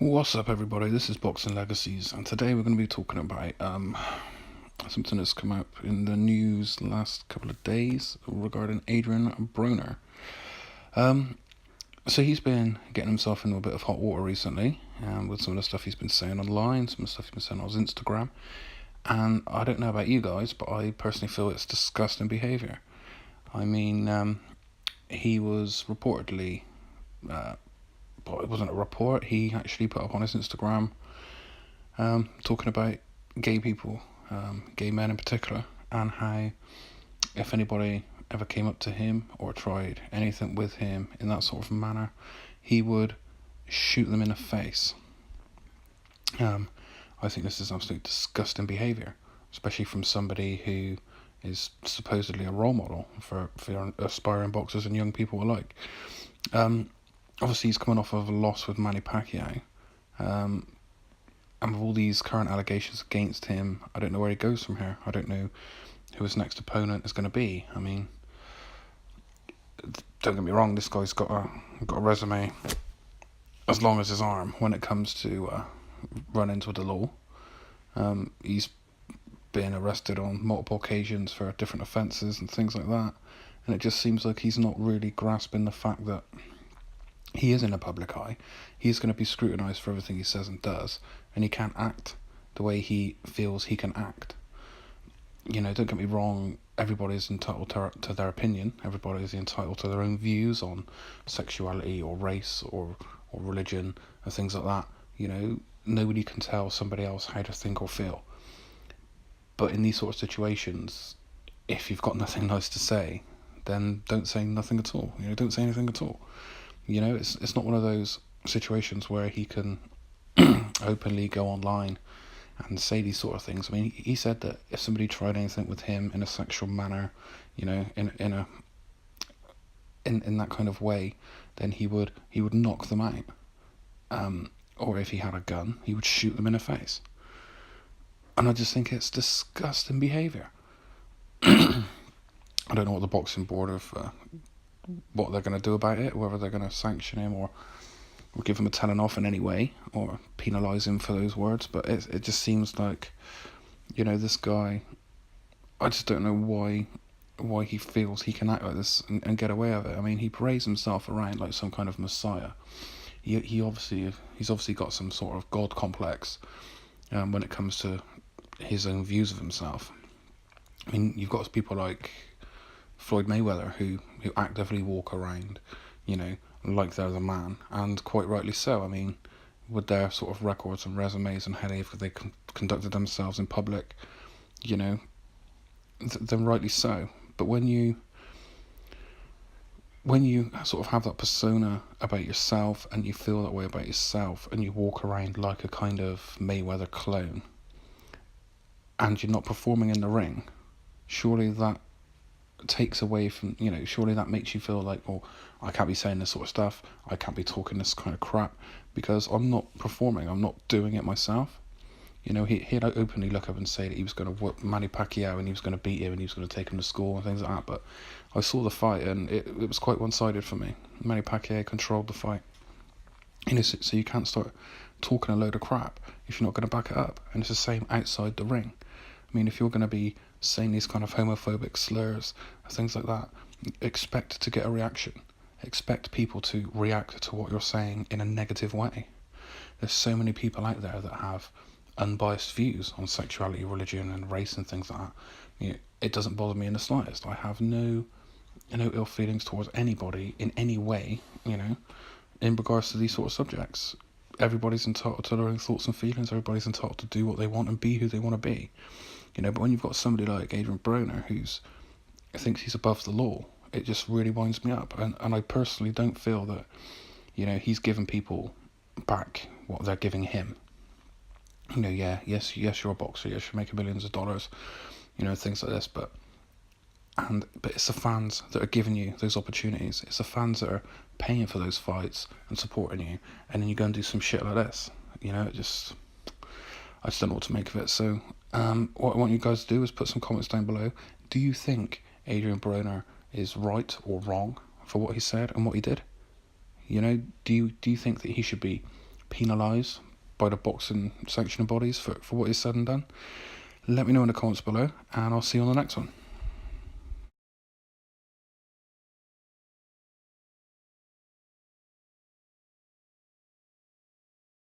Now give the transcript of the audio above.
What's up, everybody? This is Boxing Legacies, and today we're going to be talking about something that's come up in the news last couple of days regarding ADRIEN BRONER. So he's been getting himself into a bit of hot water recently, with some of the stuff he's been saying online, some of the stuff he's been saying on his Instagram, and I don't know about you guys, but I personally feel it's disgusting behaviour. I mean, he was reportedly. But it wasn't a report, he actually put up on his Instagram talking about gay people, gay men in particular, and how if anybody ever came up to him or tried anything with him in that sort of manner, he would shoot them in the face. I think this is absolute disgusting behaviour, especially from somebody who is supposedly a role model for aspiring boxers and young people alike. Obviously, he's coming off of a loss with Manny Pacquiao, and with all these current allegations against him, I don't know where he goes from here. I don't know who his next opponent is going to be. I mean, don't get me wrong, this guy's got a resume as long as his arm when it comes to running with the law. He's been arrested on multiple occasions for different offences and things like that, and it just seems like he's not really grasping the fact that he is in the public eye. He's going to be scrutinised for everything he says and does, and he can't act the way he feels he can act. You know, don't get me wrong, everybody's entitled to their opinion. Everybody's entitled to their own views on sexuality or race or religion and things like that. You know, nobody can tell somebody else how to think or feel. But in these sort of situations, if you've got nothing nice to say, then don't say nothing at all. You know, don't say anything at all. You know, it's not one of those situations where he can openly go online and say these sort of things. I mean, he said that if somebody tried anything with him in a sexual manner, you know, in that kind of way, then he would knock them out. Or if he had a gun, he would shoot them in the face. And I just think it's disgusting behaviour. I don't know what the boxing board of what they're going to do about it, whether they're going to sanction him or give him a telling off in any way or penalise him for those words, but it just seems like, you know, this guy, I just don't know why he feels he can act like this and get away with it. I mean, he parades himself around like some kind of messiah. He's obviously got some sort of god complex when it comes to his own views of himself. I mean, you've got people like Floyd Mayweather who actively walk around, you know, like they're the man, and quite rightly so. I mean, with their sort of records and resumes and how they conducted themselves in public, you know, then rightly so. But when you sort of have that persona about yourself and you feel that way about yourself and you walk around like a kind of Mayweather clone and you're not performing in the ring, surely that takes away from, you know, surely that makes you feel like, well, I can't be saying this sort of stuff, I can't be talking this kind of crap because I'm not performing, I'm not doing it myself. You know, he'd openly look up and say that he was going to whoop Manny Pacquiao and he was going to beat him and he was going to take him to school and things like that, but I saw the fight and it was quite one-sided for me. Manny Pacquiao controlled the fight. You know, so you can't start talking a load of crap if you're not going to back it up, and it's the same outside the ring. I mean, if you're going to be saying these kind of homophobic slurs, things like that, expect to get a reaction. Expect people to react to what you're saying in a negative way. There's so many people out there that have unbiased views on sexuality, religion and race and things like that. You know, it doesn't bother me in the slightest. I have no ill feelings towards anybody in any way, you know, in regards to these sort of subjects. Everybody's entitled to their own thoughts and feelings. Everybody's entitled to do what they want and be who they want to be. You know, but when you've got somebody like ADRIEN BRONER who thinks he's above the law, it just really winds me up. And I personally don't feel that, you know, he's giving people back what they're giving him. You know, yes, you're a boxer, yes, you're making millions of dollars, you know, things like this, but it's the fans that are giving you those opportunities. It's the fans that are paying for those fights and supporting you, and then you go and do some shit like this. You know, I just don't know what to make of it. So what I want you guys to do is put some comments down below. Do you think ADRIEN BRONER is right or wrong for what he said and what he did? You know, do you think that he should be penalised by the boxing sanctioning bodies for what is said and done. Let me know in the comments below, and I'll see you on the next one.